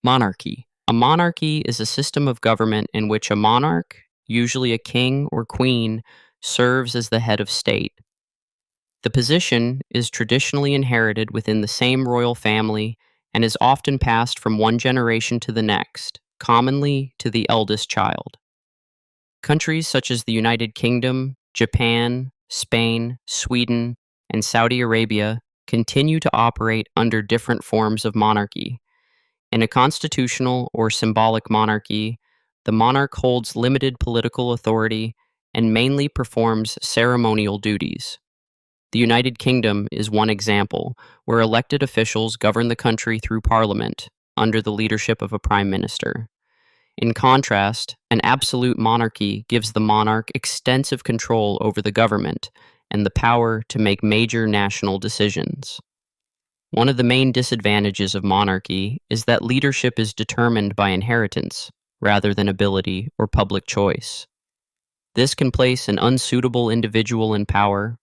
Monarchy. A monarchy is a system of government in which a monarch, usually a king or queen, serves as the head of state. The position is traditionally inherited within the same royal family and is often passed from one generation to the next, commonly to the eldest child. Countries such as the United Kingdom, Japan, Spain, Sweden, and Saudi Arabia continue to operate under different forms of monarchy. In a constitutional or symbolic monarchy, the monarch holds limited political authority and mainly performs ceremonial duties. The United Kingdom is one example, where elected officials govern the country through parliament under the leadership of a prime minister. In contrast, an absolute monarchy gives the monarch extensive control over the government and the power to make major national decisions. One of the main disadvantages of monarchy is that leadership is determined by inheritance rather than ability or public choice. This can place an unsuitable individual in power,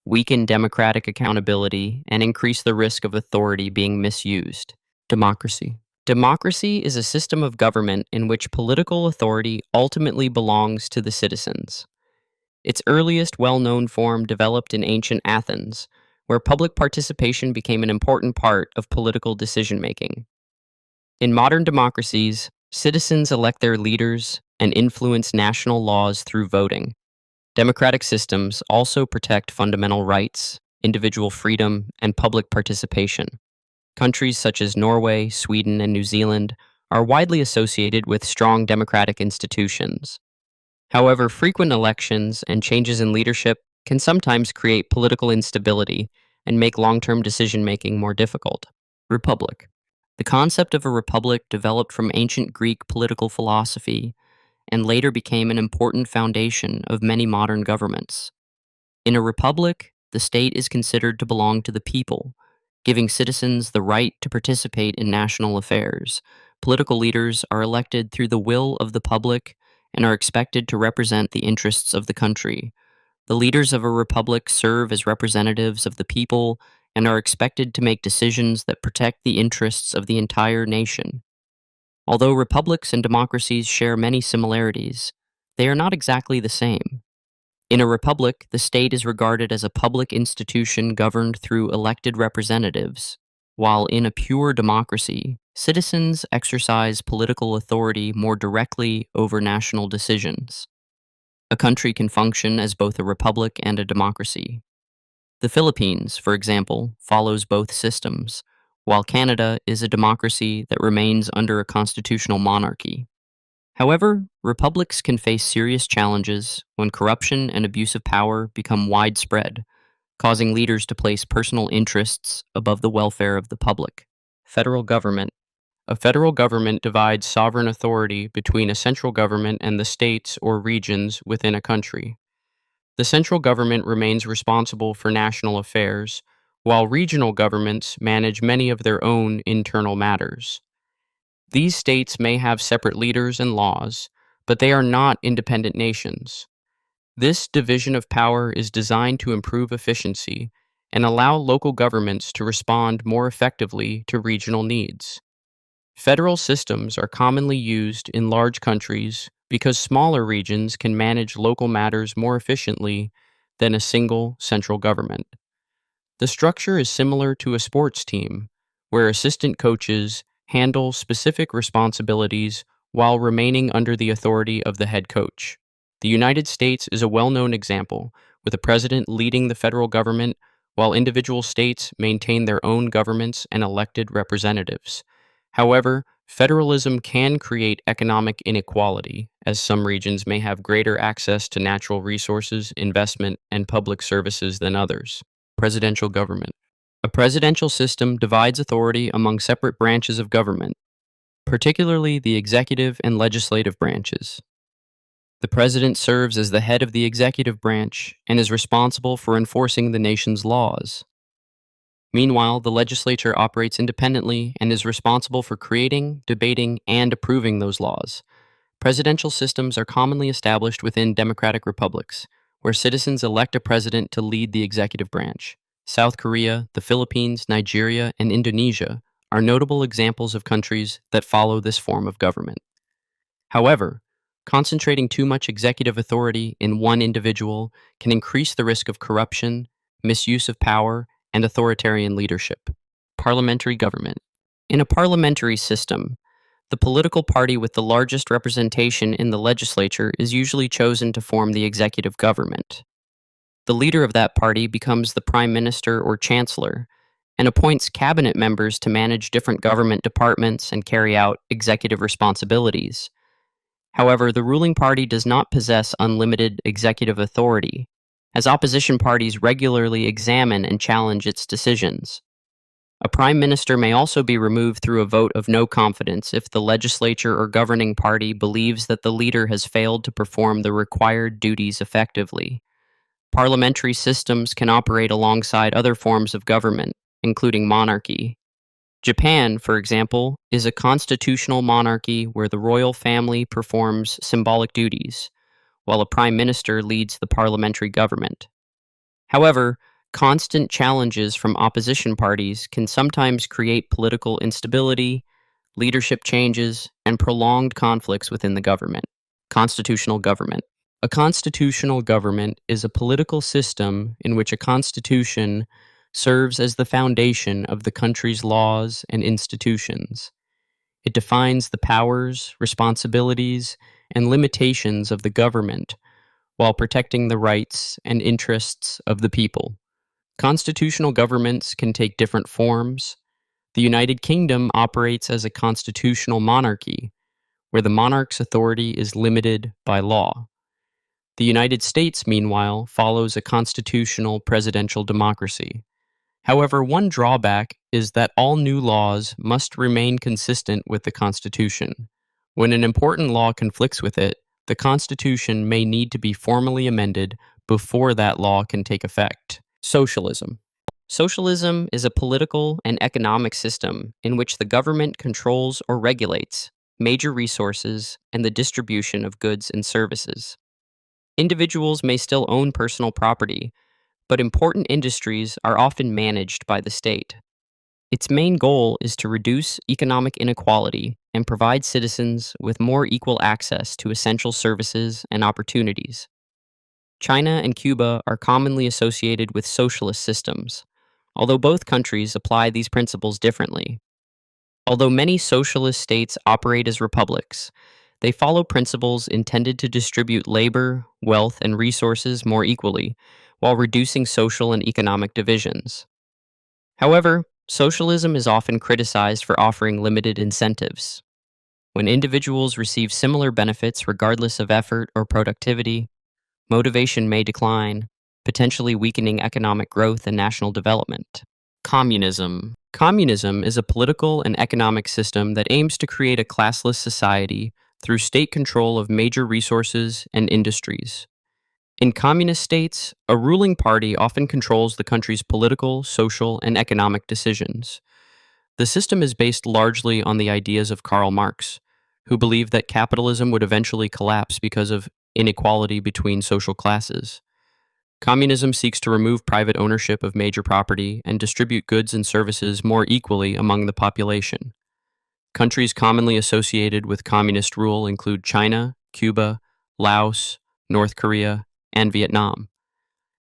weaken democratic accountability, and increase the risk of authority being misused. Democracy. Democracy is a system of government in which political authority ultimately belongs to the citizens. Its earliest well-known form developed in ancient Athens, where public participation became an important part of political decision-making. In modern democracies, citizens elect their leaders and influence national laws through voting. Democratic systems also protect fundamental rights, individual freedom, and public participation. Countries such as Norway, Sweden, and New Zealand are widely associated with strong democratic institutions. However, frequent elections and changes in leadership can sometimes create political instability and make long-term decision-making more difficult. Republic. The concept of a republic developed from ancient Greek political philosophy and later became an important foundation of many modern governments. In a republic, the state is considered to belong to the people, giving citizens the right to participate in national affairs. Political leaders are elected through the will of the public and are expected to represent the interests of the country. The leaders of a republic serve as representatives of the people and are expected to make decisions that protect the interests of the entire nation. Although republics and democracies share many similarities, they are not exactly the same. In a republic, the state is regarded as a public institution governed through elected representatives, while in a pure democracy, citizens exercise political authority more directly over national decisions. A country can function as both a republic and a democracy. The Philippines, for example, follows both systems, while Canada is a democracy that remains under a constitutional monarchy. However, republics can face serious challenges when corruption and abuse of power become widespread, causing leaders to place personal interests above the welfare of the public. Federal government. A federal government divides sovereign authority between a central government and the states or regions within a country. The central government remains responsible for national affairs, while regional governments manage many of their own internal matters. These states may have separate leaders and laws, but they are not independent nations. This division of power is designed to improve efficiency and allow local governments to respond more effectively to regional needs. Federal systems are commonly used in large countries because smaller regions can manage local matters more efficiently than a single central government. The structure is similar to a sports team, where assistant coaches handle specific responsibilities while remaining under the authority of the head coach. The United States is a well-known example, with a president leading the federal government while individual states maintain their own governments and elected representatives. However, federalism can create economic inequality, as some regions may have greater access to natural resources, investment, and public services than others. Presidential government. A presidential system divides authority among separate branches of government, particularly the executive and legislative branches. The president serves as the head of the executive branch and is responsible for enforcing the nation's laws. Meanwhile, the legislature operates independently and is responsible for creating, debating, and approving those laws. Presidential systems are commonly established within democratic republics, where citizens elect a president to lead the executive branch. South Korea, the Philippines, Nigeria, and Indonesia are notable examples of countries that follow this form of government. However, concentrating too much executive authority in one individual can increase the risk of corruption, misuse of power, and authoritarian leadership. Parliamentary government. In a parliamentary system, the political party with the largest representation in the legislature is usually chosen to form the executive government. The leader of that party becomes the prime minister or chancellor and appoints cabinet members to manage different government departments and carry out executive responsibilities. However, the ruling party does not possess unlimited executive authority, as opposition parties regularly examine and challenge its decisions. A prime minister may also be removed through a vote of no confidence if the legislature or governing party believes that the leader has failed to perform the required duties effectively. Parliamentary systems can operate alongside other forms of government, including monarchy. Japan, for example, is a constitutional monarchy where the royal family performs symbolic duties, while a prime minister leads the parliamentary government. However, constant challenges from opposition parties can sometimes create political instability, leadership changes, and prolonged conflicts within the government. Constitutional government. A constitutional government is a political system in which a constitution serves as the foundation of the country's laws and institutions. It defines the powers, responsibilities, and limitations of the government while protecting the rights and interests of the people. Constitutional governments can take different forms. The United Kingdom operates as a constitutional monarchy, where the monarch's authority is limited by law. The United States, meanwhile, follows a constitutional presidential democracy. However, one drawback is that all new laws must remain consistent with the Constitution. When an important law conflicts with it, the Constitution may need to be formally amended before that law can take effect. Socialism. Socialism is a political and economic system in which the government controls or regulates major resources and the distribution of goods and services. Individuals may still own personal property, but important industries are often managed by the state. Its main goal is to reduce economic inequality and provide citizens with more equal access to essential services and opportunities. China and Cuba are commonly associated with socialist systems, although both countries apply these principles differently. Although many socialist states operate as republics, they follow principles intended to distribute labor, wealth, and resources more equally, while reducing social and economic divisions. However, socialism is often criticized for offering limited incentives. When individuals receive similar benefits regardless of effort or productivity, motivation may decline, potentially weakening economic growth and national development. Communism. Communism is a political and economic system that aims to create a classless society through state control of major resources and industries. In communist states, a ruling party often controls the country's political, social, and economic decisions. The system is based largely on the ideas of Karl Marx, who believed that capitalism would eventually collapse because of inequality between social classes. Communism seeks to remove private ownership of major property and distribute goods and services more equally among the population. Countries commonly associated with communist rule include China, Cuba, Laos, North Korea, and Vietnam.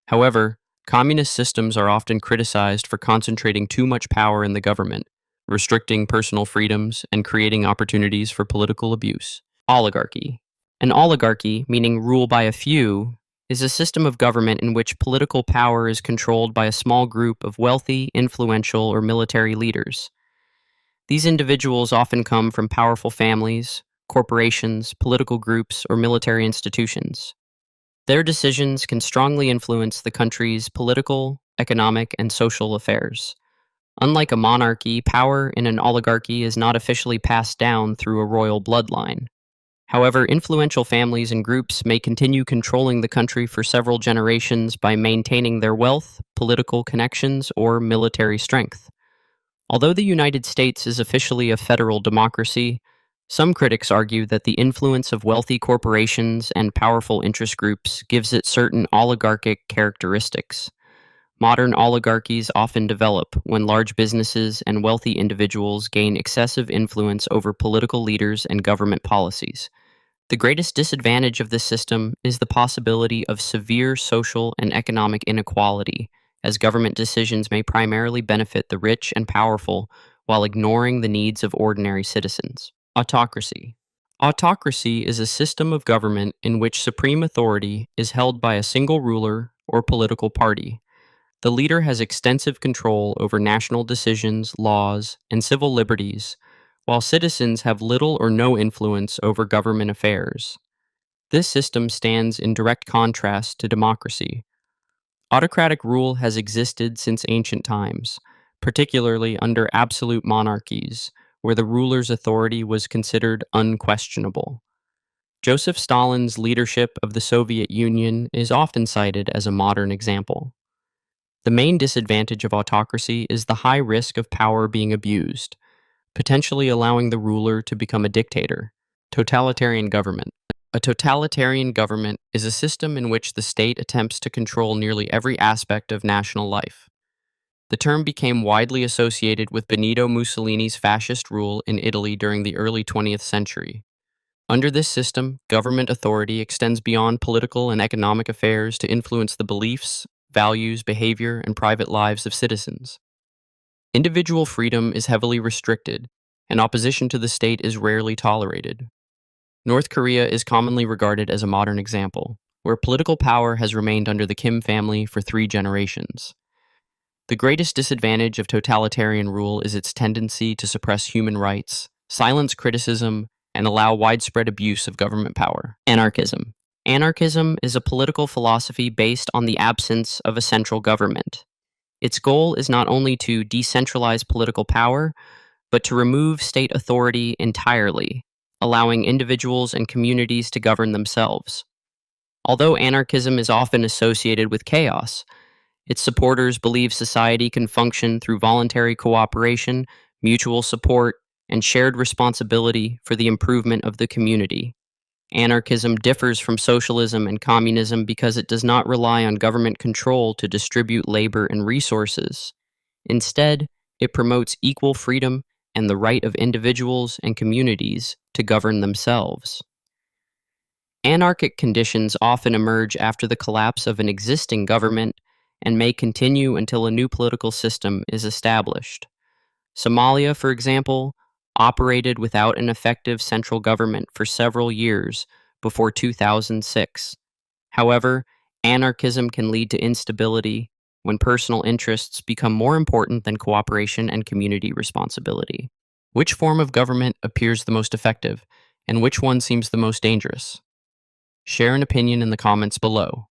However, communist systems are often criticized for concentrating too much power in the government, restricting personal freedoms, and creating opportunities for political abuse. Oligarchy. An oligarchy, meaning rule by a few, is a system of government in which political power is controlled by a small group of wealthy, influential, or military leaders. These individuals often come from powerful families, corporations, political groups, or military institutions. Their decisions can strongly influence the country's political, economic, and social affairs. Unlike a monarchy, power in an oligarchy is not officially passed down through a royal bloodline. However, influential families and groups may continue controlling the country for several generations by maintaining their wealth, political connections, or military strength. Although the United States is officially a federal democracy, some critics argue that the influence of wealthy corporations and powerful interest groups gives it certain oligarchic characteristics. Modern oligarchies often develop when large businesses and wealthy individuals gain excessive influence over political leaders and government policies. The greatest disadvantage of this system is the possibility of severe social and economic inequality, as government decisions may primarily benefit the rich and powerful while ignoring the needs of ordinary citizens. Autocracy. Autocracy is a system of government in which supreme authority is held by a single ruler or political party. The leader has extensive control over national decisions, laws, and civil liberties, while citizens have little or no influence over government affairs. This system stands in direct contrast to democracy. Autocratic rule has existed since ancient times, particularly under absolute monarchies, where the ruler's authority was considered unquestionable. Joseph Stalin's leadership of the Soviet Union is often cited as a modern example. The main disadvantage of autocracy is the high risk of power being abused, potentially allowing the ruler to become a dictator. Totalitarian government. A totalitarian government is a system in which the state attempts to control nearly every aspect of national life. The term became widely associated with Benito Mussolini's fascist rule in Italy during the early 20th century. Under this system, government authority extends beyond political and economic affairs to influence the beliefs, values, behavior, and private lives of citizens. Individual freedom is heavily restricted, and opposition to the state is rarely tolerated. North Korea is commonly regarded as a modern example, where political power has remained under the Kim family for 3 generations. The greatest disadvantage of totalitarian rule is its tendency to suppress human rights, silence criticism, and allow widespread abuse of government power. Anarchism. Anarchism is a political philosophy based on the absence of a central government. Its goal is not only to decentralize political power, but to remove state authority entirely, allowing individuals and communities to govern themselves. Although anarchism is often associated with chaos, its supporters believe society can function through voluntary cooperation, mutual support, and shared responsibility for the improvement of the community. Anarchism differs from socialism and communism because it does not rely on government control to distribute labor and resources. Instead, it promotes equal freedom and the right of individuals and communities to govern themselves. Anarchic conditions often emerge after the collapse of an existing government and may continue until a new political system is established. Somalia, for example, operated without an effective central government for several years before 2006. However, anarchism can lead to instability when personal interests become more important than cooperation and community responsibility. Which form of government appears the most effective, and which one seems the most dangerous? Share an opinion in the comments below.